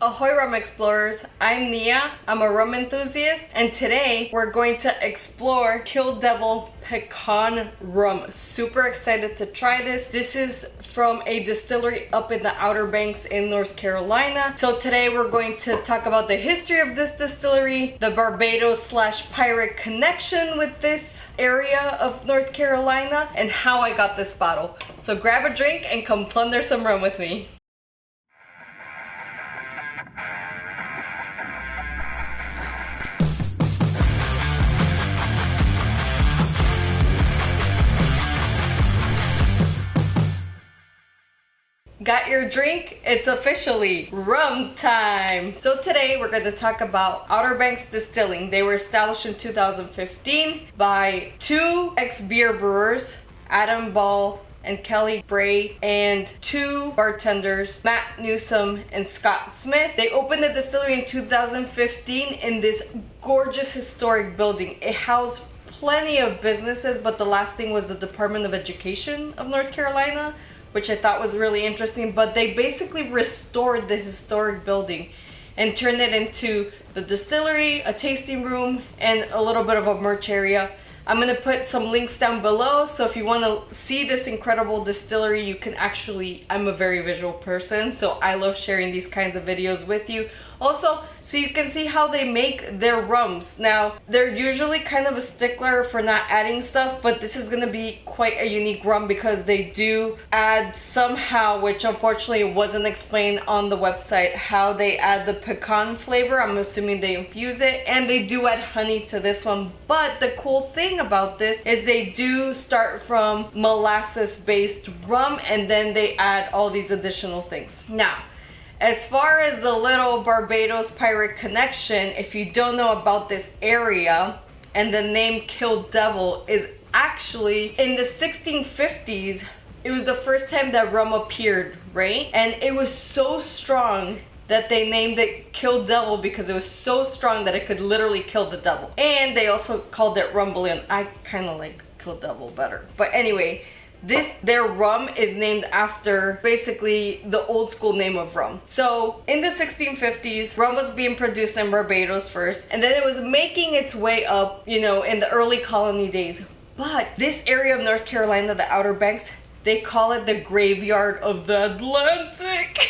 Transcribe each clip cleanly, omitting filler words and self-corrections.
Ahoy rum explorers, I'm Nia, I'm a rum enthusiast, and today we're going to explore Kill Devil Pecan Rum. Super excited to try this. This is from a distillery up in the Outer Banks in North Carolina. So today we're going to talk about the history of this distillery, the Barbados/pirate connection with this area of North Carolina, and how I got this bottle. So grab a drink and come plunder some rum with me. Got your drink? It's officially rum time! So today we're going to talk about Outer Banks Distilling. They were established in 2015 by two ex-beer brewers, Adam Ball and Kelly Bray, and two bartenders, Matt Newsom and Scott Smith. They opened the distillery in 2015 in this gorgeous historic building. It housed plenty of businesses, but the last thing was the Department of Education of North Carolina, which I thought was really interesting. But they basically restored the historic building and turned it into the distillery, a tasting room, and a little bit of a merch area. I'm gonna put some links down below, so if you want to see this incredible distillery, you can actually, I'm a very visual person, so I love sharing these kinds of videos with you. Also, so you can see how they make their rums. Now, they're usually kind of a stickler for not adding stuff, but this is gonna be quite a unique rum because they do add somehow, which unfortunately wasn't explained on the website, how they add the pecan flavor. I'm assuming they infuse it, and they do add honey to this one. But the cool thing about this is they do start from molasses-based rum, and then they add all these additional things. Now, as far as the little Barbados pirate connection, if you don't know about this area, and the name Kill Devil is actually in the 1650s, it was the first time that rum appeared, right? And it was so strong that they named it Kill Devil because it was so strong that it could literally kill the devil. And they also called it rum bouillon. I kind of like Kill Devil better. But anyway, their rum is named after basically the old school name of rum. So in the 1650s, rum was being produced in Barbados first, and then it was making its way up, you know, in the early colony days. But this area of North Carolina, the Outer Banks, they call it the graveyard of the Atlantic.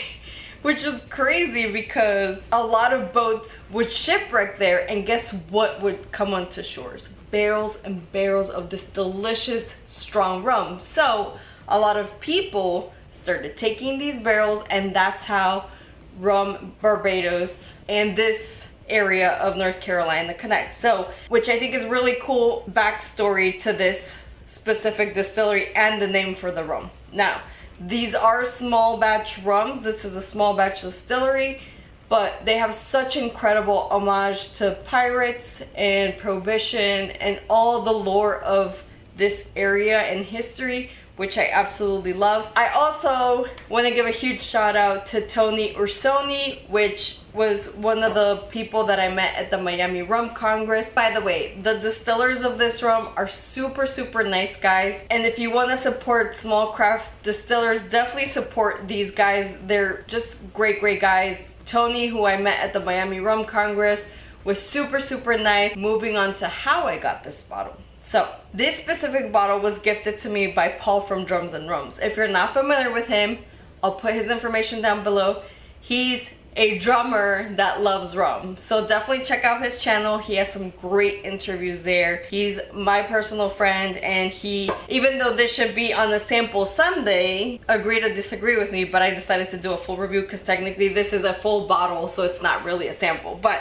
Which is crazy because a lot of boats would shipwreck there, and guess what would come onto shores? Barrels and barrels of this delicious, strong rum. So a lot of people started taking these barrels, and that's how rum Barbados and this area of North Carolina connects. So, which I think is really cool backstory to this specific distillery and the name for the rum. Now, these are small batch rums. This is a small batch distillery, but they have such incredible homage to pirates and prohibition and all the lore of this area and history, which I absolutely love. I also want to give a huge shout out to Tony Ursoni, which was one of the people that I met at the Miami Rum Congress. By the way, the distillers of this rum are super, super nice guys. And if you want to support small craft distillers, definitely support these guys. They're just great, great guys. Tony, who I met at the Miami Rum Congress, was super, super nice. Moving on to how I got this bottle. So, this specific bottle was gifted to me by Paul from Drums and Rums. If you're not familiar with him, I'll put his information down below. He's a drummer that loves rum, so definitely check out his channel. He has some great interviews there. He's my personal friend, and he, even though this should be on a sample Sunday, agreed to disagree with me, but I decided to do a full review because technically this is a full bottle, so it's not really a sample. But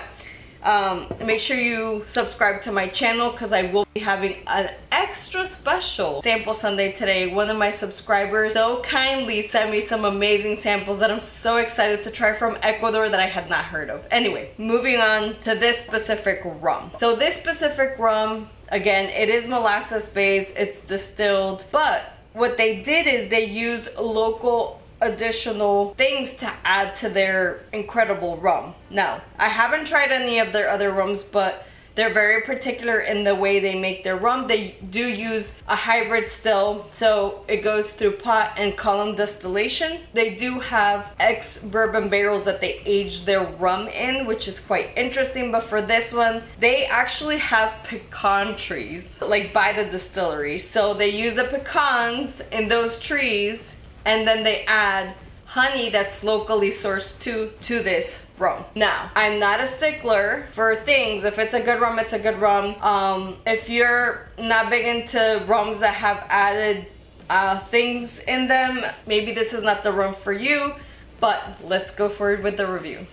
make sure you subscribe to my channel because I will be having an extra special sample Sunday today. One of my subscribers so kindly sent me some amazing samples that I'm so excited to try from Ecuador that I had not heard of. Anyway, moving on to this specific rum. So this specific rum, again, it is molasses based, it's distilled, but what they did is they used local additional things to add to their incredible rum. Now, I haven't tried any of their other rums, but They're very particular in the way they make their rum. They do use a hybrid still, so it goes through pot and column distillation. They do have ex-bourbon barrels that they age their rum in, which is quite interesting. But for this one, they actually have pecan trees, like by the distillery. So they use the pecans in those trees, and then they add honey that's locally sourced to this rum. Now, I'm not a stickler for things. If it's a good rum, it's a good rum. If you're not big into rums that have added things in them, maybe this is not the rum for you, but let's go forward with the review.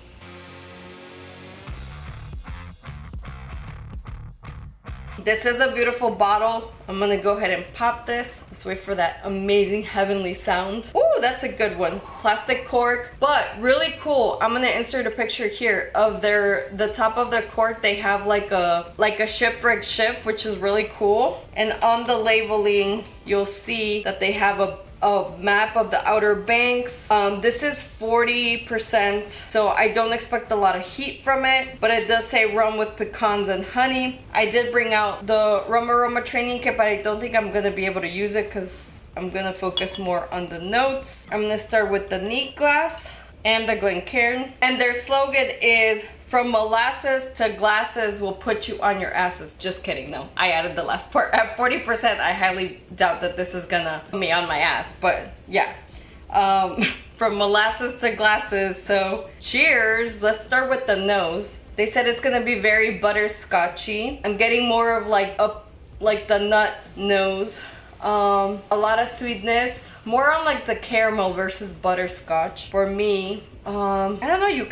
This is a beautiful bottle. I'm gonna go ahead and pop this. Let's wait for that amazing heavenly sound. Ooh, that's a good one. Plastic cork, but really cool. I'm gonna insert a picture here of the top of the cork. They have like a shipwreck ship, which is really cool. And on the labeling, you'll see that they have a map of the Outer Banks. This is 40%, so I don't expect a lot of heat from it, but it does say rum with pecans and honey. I did bring out the rum aroma training kit, but I don't think I'm gonna be able to use it because I'm gonna focus more on the notes. I'm gonna start with the neat glass and the Glencairn, and their slogan is "From molasses to glasses will put you on your asses." Just kidding, no. I added the last part. At 40%, I highly doubt that this is gonna put me on my ass, but yeah. From molasses to glasses, so cheers. Let's start with the nose. They said it's gonna be very butterscotchy. I'm getting more of like the nut nose. A lot of sweetness, more on like the caramel versus butterscotch for me. I don't know, you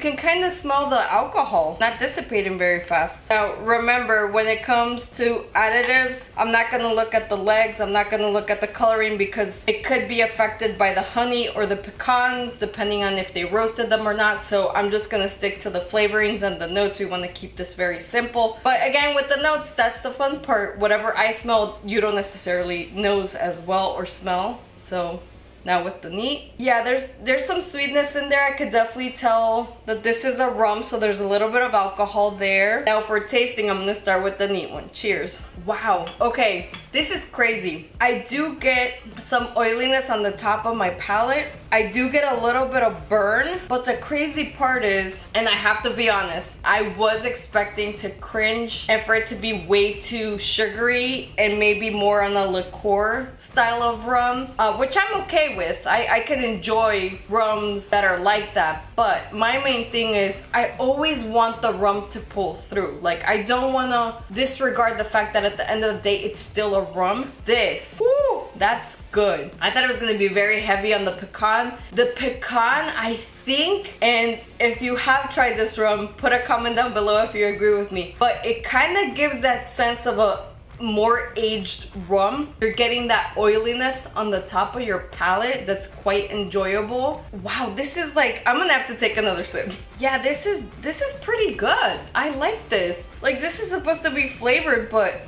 can kind of smell the alcohol not dissipating very fast. Now remember, when it comes to additives, I'm not gonna look at the legs, I'm not gonna look at the coloring, because it could be affected by the honey or the pecans depending on if they roasted them or not. So I'm just gonna stick to the flavorings and the notes. We want to keep this very simple, but again, with the notes, that's the fun part. Whatever I smell, you don't necessarily nose as well or smell. So now with the neat, yeah, there's some sweetness in there. I could definitely tell that this is a rum, so there's a little bit of alcohol there. Now for tasting, I'm gonna start with the neat one. Cheers. Wow, okay, this is crazy. I do get some oiliness on the top of my palate. I do get a little bit of burn, but the crazy part is, and I have to be honest, I was expecting to cringe and for it to be way too sugary and maybe more on a liqueur style of rum, which I'm okay with. I can enjoy rums that are like that, but my main thing is I always want the rum to pull through. Like, I don't want to disregard the fact that at the end of the day, it's still a rum. This, woo, that's good. I thought it was going to be very heavy on the pecan. The pecan, I think, and if you have tried this rum, put a comment down below if you agree with me, but it kind of gives that sense of a more aged rum. You're getting that oiliness on the top of your palate that's quite enjoyable. Wow, this is like, I'm gonna have to take another sip. Yeah, this is pretty good. I like this. Like, this is supposed to be flavored, but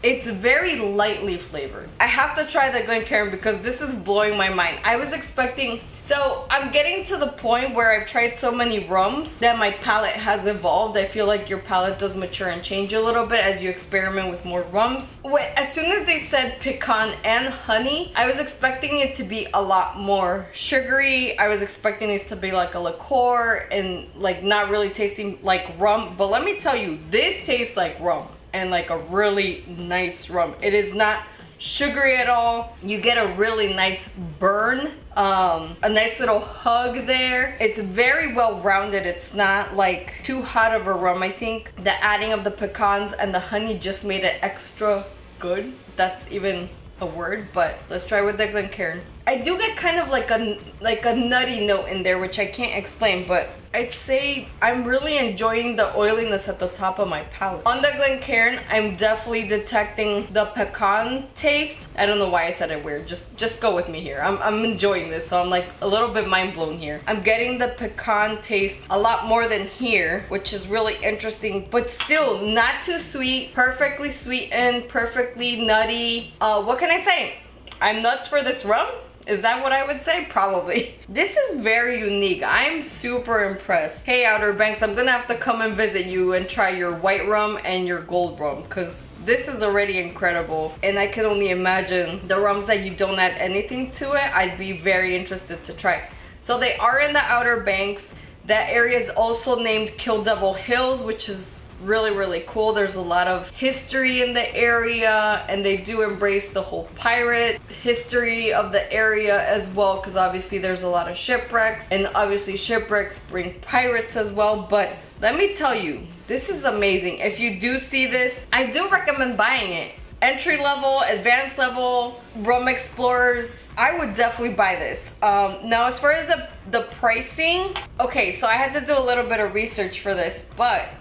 it's very lightly flavored. I have to try the Glencairn because this is blowing my mind. I was expecting, so I'm getting to the point where I've tried so many rums that my palate has evolved. I feel like your palate does mature and change a little bit as you experiment with more rums. As soon as they said pecan and honey, I was expecting it to be a lot more sugary. I was expecting this to be like a liqueur and like not really tasting like rum. But let me tell you, this tastes like rum. And like a really nice rum. It is not sugary at all. You get a really nice burn, a nice little hug there. It's very well rounded. It's not like too hot of a rum. I think the adding of the pecans and the honey just made it extra good, if that's even a word. But let's try with the Glencairn. I do get kind of like a nutty note in there, which I can't explain, but I'd say I'm really enjoying the oiliness at the top of my palate. On the Glencairn, I'm definitely detecting the pecan taste. I don't know why I said it weird. Just go with me here. I'm enjoying this, so I'm like a little bit mind blown here. I'm getting the pecan taste a lot more than here, which is really interesting, but still not too sweet, perfectly sweetened, perfectly nutty. What can I say? I'm nuts for this rum. Is that what I would say? Probably. This is very unique. I'm super impressed. Hey, Outer Banks, I'm gonna have to come and visit you and try your white rum and your gold rum, because this is already incredible. And I can only imagine the rums that you don't add anything to it. I'd be very interested to try. So they are in the Outer Banks. That area is also named Kill Devil Hills, which is really cool. There's a lot of history in the area, and they do embrace the whole pirate history of the area as well, because obviously there's a lot of shipwrecks, and obviously shipwrecks bring pirates as well. But let me tell you, this is amazing. If you do see this, I do recommend buying it. Entry level, advanced level, rum explorers, I would definitely buy this. Now as far as the pricing, okay, so I had to do a little bit of research for this, but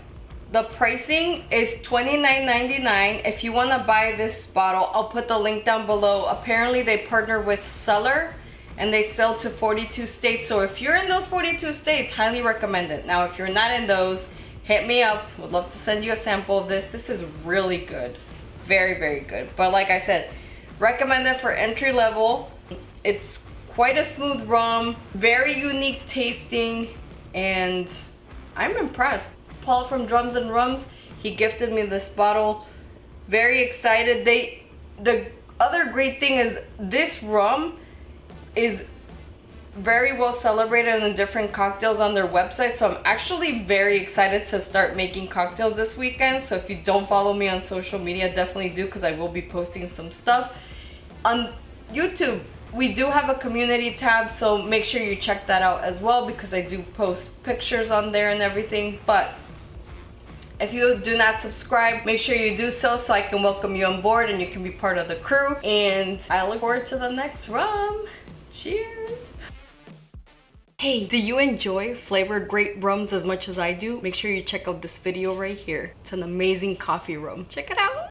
the pricing is $29.99. If you want to buy this bottle, I'll put the link down below. Apparently they partner with Cellar and they sell to 42 states. So if you're in those 42 states, highly recommend it. Now if you're not in those, hit me up. Would love to send you a sample of this. This is really good. Very good. But like I said, recommend it for entry level. It's quite a smooth rum, very unique tasting, and I'm impressed. Paul from Drums and Rums, he gifted me this bottle. Very excited. The other great thing is this rum is very well celebrated in different cocktails on their website, so I'm actually very excited to start making cocktails this weekend. So if you don't follow me on social media, definitely do, because I will be posting some stuff. On YouTube, we do have a community tab, so make sure you check that out as well, because I do post pictures on there and everything. But if you do not subscribe, make sure you do so I can welcome you on board and you can be part of the crew. And I look forward to the next rum. Cheers. Hey, do you enjoy flavored grape rums as much as I do? Make sure you check out this video right here. It's an amazing coffee rum. Check it out.